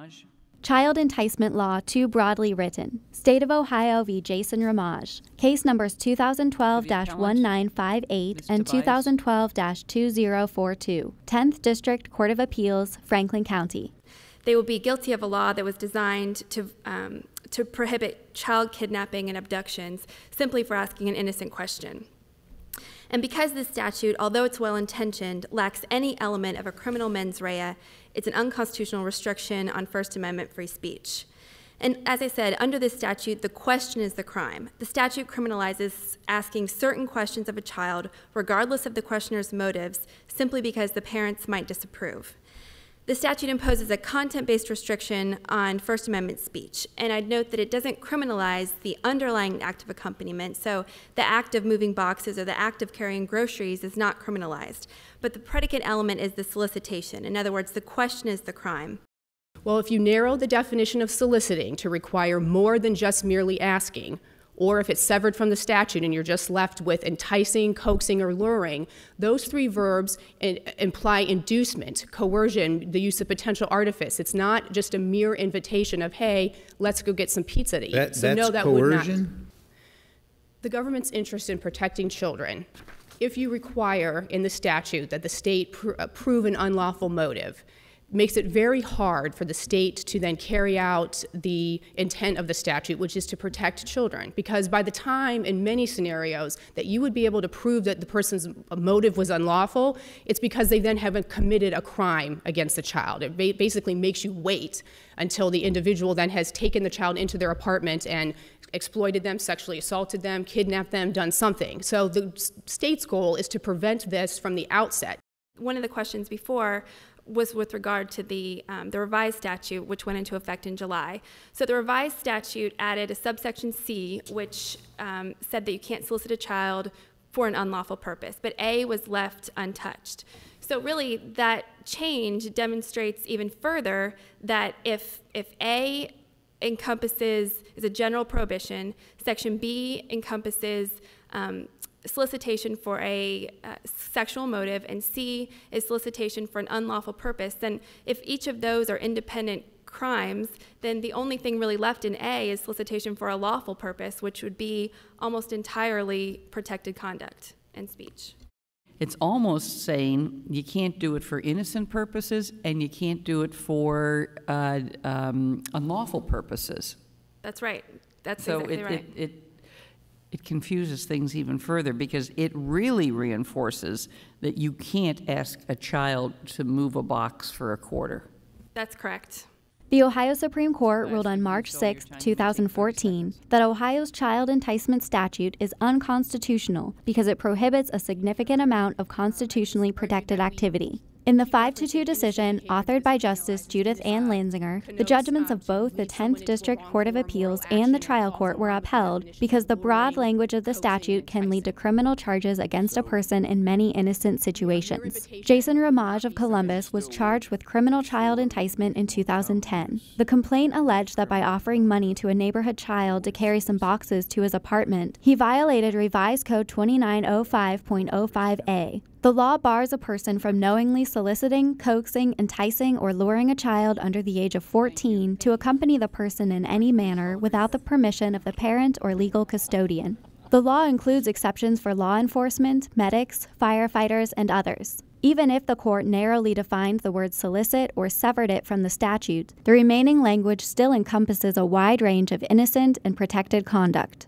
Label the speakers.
Speaker 1: Romage.
Speaker 2: Child Enticement Law Too Broadly Written. State of Ohio v. Jason Romage. Case numbers 2012-1958 and 2012-2042. 10th District Court of Appeals, Franklin County.
Speaker 3: They will be guilty of a law that was designed to prohibit child kidnapping and abductions simply for asking an innocent question. And because this statute, although it's well-intentioned, lacks any element of a criminal mens rea, it's an unconstitutional restriction on First Amendment free speech. And as I said, under this statute, the question is the crime. The statute criminalizes asking certain questions of a child, regardless of the questioner's motives, simply because the parents might disapprove. The statute imposes a content-based restriction on First Amendment speech, and I'd note that it doesn't criminalize the underlying act of accompaniment, so the act of moving boxes or the act of carrying groceries is not criminalized, but the predicate element is the solicitation. In other words, the question is the crime.
Speaker 4: Well, if you narrow the definition of soliciting to require more than just merely asking, or if it's severed from the statute and you're just left with enticing, coaxing, or luring, those three verbs imply inducement, coercion, the use of potential artifice. It's not just a mere invitation of, hey, let's go get some pizza to eat.
Speaker 5: That's coercion?
Speaker 4: Would not. The government's interest in protecting children, if you require in the statute that the state prove an unlawful motive, makes it very hard for the state to then carry out the intent of the statute, which is to protect children. Because by the time, in many scenarios, that you would be able to prove that the person's motive was unlawful, it's because they then haven't committed a crime against the child. It basically makes you wait until the individual then has taken the child into their apartment and exploited them, sexually assaulted them, kidnapped them, done something. So the state's goal is to prevent this from the outset.
Speaker 3: One of the questions before was with regard to the revised statute, which went into effect in July. So the revised statute added a subsection C, which said that you can't solicit a child for an unlawful purpose, but A was left untouched. So really, that change demonstrates even further that if A is a general prohibition, Section B encompasses solicitation for a sexual motive, and C is solicitation for an unlawful purpose, then if each of those are independent crimes, then the only thing really left in A is solicitation for a lawful purpose, which would be almost entirely protected conduct and speech.
Speaker 1: It's almost saying you can't do it for innocent purposes and you can't do it for unlawful purposes.
Speaker 3: That's right. That's
Speaker 1: so
Speaker 3: exactly right.
Speaker 1: It confuses things even further because it really reinforces that you can't ask a child to move a box for a quarter.
Speaker 3: That's correct.
Speaker 2: The Ohio Supreme Court ruled on March 6, 2014, that Ohio's child enticement statute is unconstitutional because it prohibits a significant amount of constitutionally protected activity. In the 5-2 decision, authored by Justice Judith Ann Lanzinger, the judgments of both the 10th District Court of Appeals and the trial court were upheld because the broad language of the statute can lead to criminal charges against a person in many innocent situations. Jason Romage of Columbus was charged with criminal child enticement in 2010. The complaint alleged that by offering money to a neighborhood child to carry some boxes to his apartment, he violated Revised Code 2905.05a. The law bars a person from knowingly soliciting, coaxing, enticing, or luring a child under the age of 14 to accompany the person in any manner without the permission of the parent or legal custodian. The law includes exceptions for law enforcement, medics, firefighters, and others. Even if the court narrowly defined the word solicit or severed it from the statute, the remaining language still encompasses a wide range of innocent and protected conduct.